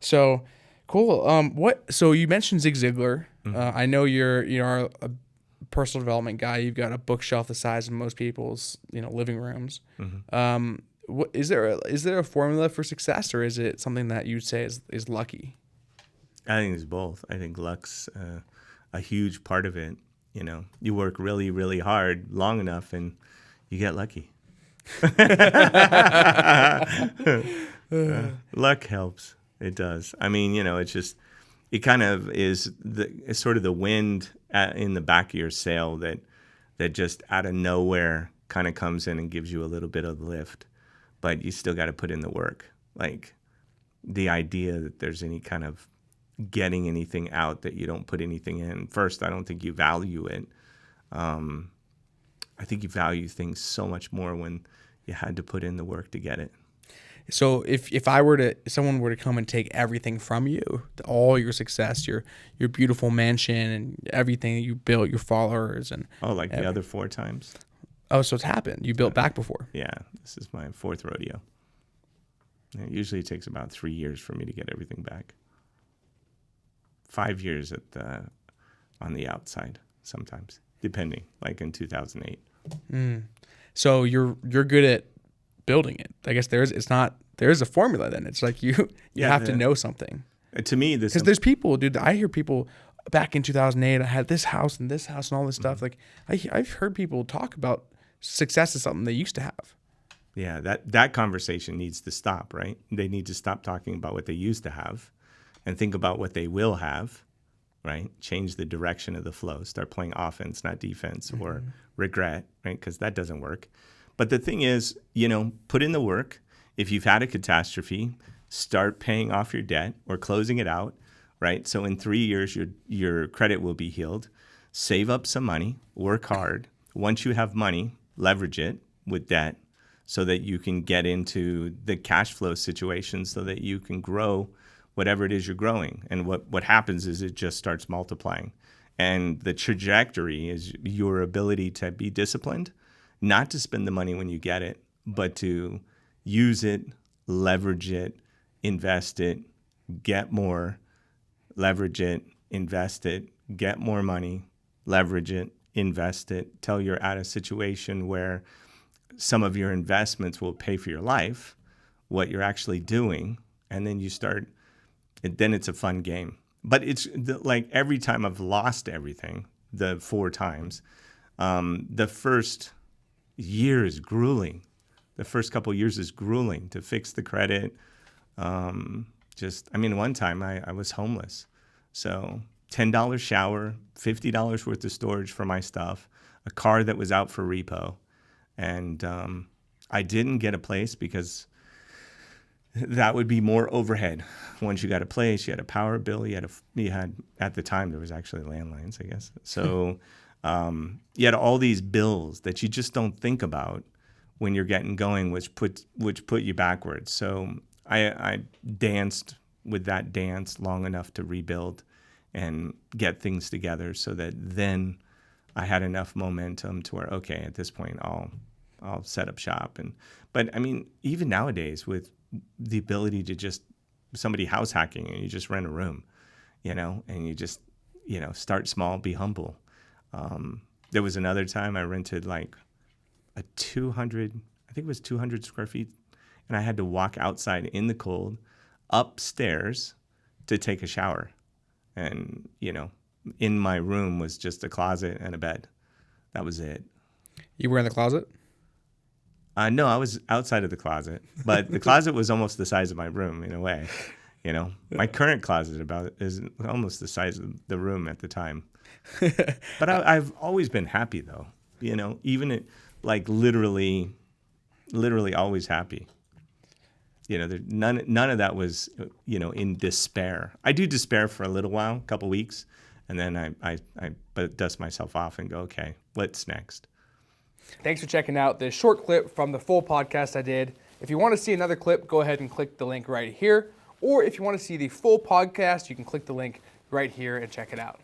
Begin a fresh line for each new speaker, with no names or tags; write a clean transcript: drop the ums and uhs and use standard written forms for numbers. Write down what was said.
So cool. So you mentioned Zig Ziglar. I know you're a personal development guy. You've got a bookshelf the size of most people's, living rooms. What is there a formula for success, or is it something that you'd say is lucky?
I think it's both. I think luck's a huge part of it. You work really, really hard long enough and you get lucky. Luck helps. It does. I mean, it kind of is it's sort of the wind in the back of your sail that just out of nowhere kind of comes in and gives you a little bit of lift, but you still got to put in the work. Like the idea that there's any kind of getting anything out that you don't put anything in. First, I don't think you value it. I think you value things so much more when you had to put in the work to get it.
So if someone were to come and take everything from you, all your success, your beautiful mansion and everything that you built, your followers and
the other 4 times.
Oh, so it's happened. You built back before.
Yeah, this is my 4th rodeo. It usually takes about 3 years for me to get everything back. 5 years on the outside sometimes, depending. Like in 2008.
So you're good at building it. I guess there is a formula then. It's like you have to know something.
To me,
because there's people, dude. I hear people back in 2008. I had this house and all this stuff. Like I've heard people talk about success is something they used to have.
Yeah, that conversation needs to stop, right? They need to stop talking about what they used to have and think about what they will have, right? Change the direction of the flow. Start playing offense, not defense, or regret, right? Because that doesn't work. But the thing is, put in the work. If you've had a catastrophe, start paying off your debt or closing it out, right? So in 3 years, your credit will be healed. Save up some money, work hard. Once you have money, leverage it with debt so that you can get into the cash flow situation so that you can grow whatever it is you're growing. And what happens is it just starts multiplying. And the trajectory is your ability to be disciplined, not to spend the money when you get it, but to use it, leverage it, invest it, get more, leverage it, invest it, get more money, leverage it, invest it, till you're at a situation where some of your investments will pay for your life, what you're actually doing, and then then it's a fun game. But it's like every time I've lost everything, the 4 times, the first year is grueling. The first couple of years is grueling to fix the credit. One time I was homeless. So $10 shower, $50 worth of storage for my stuff, a car that was out for repo. And I didn't get a place because that would be more overhead. Once you got a place, you had a power bill, you had at the time there was actually landlines, I guess. So you had all these bills that you just don't think about when you're getting going, which put you backwards. So I danced with that dance long enough to rebuild and get things together so that then I had enough momentum to where, okay, at this point I'll set up shop. But even nowadays with the ability to just somebody house hacking and you just rent a room, and you just, start small, be humble. There was another time I rented like a 200 square feet, and I had to walk outside in the cold upstairs to take a shower. And, in my room was just a closet and a bed. That was it.
You were in the closet?
No, I was outside of the closet, but the closet was almost the size of my room in a way. My current closet is almost the size of the room at the time. But I've always been happy though, even like literally always happy. None of that was, in despair. I do despair for a little while, a couple weeks, and then I dust myself off and go, okay, what's next?
Thanks for checking out this short clip from the full podcast I did. If you want to see another clip, go ahead and click the link right here. Or if you want to see the full podcast, you can click the link right here and check it out.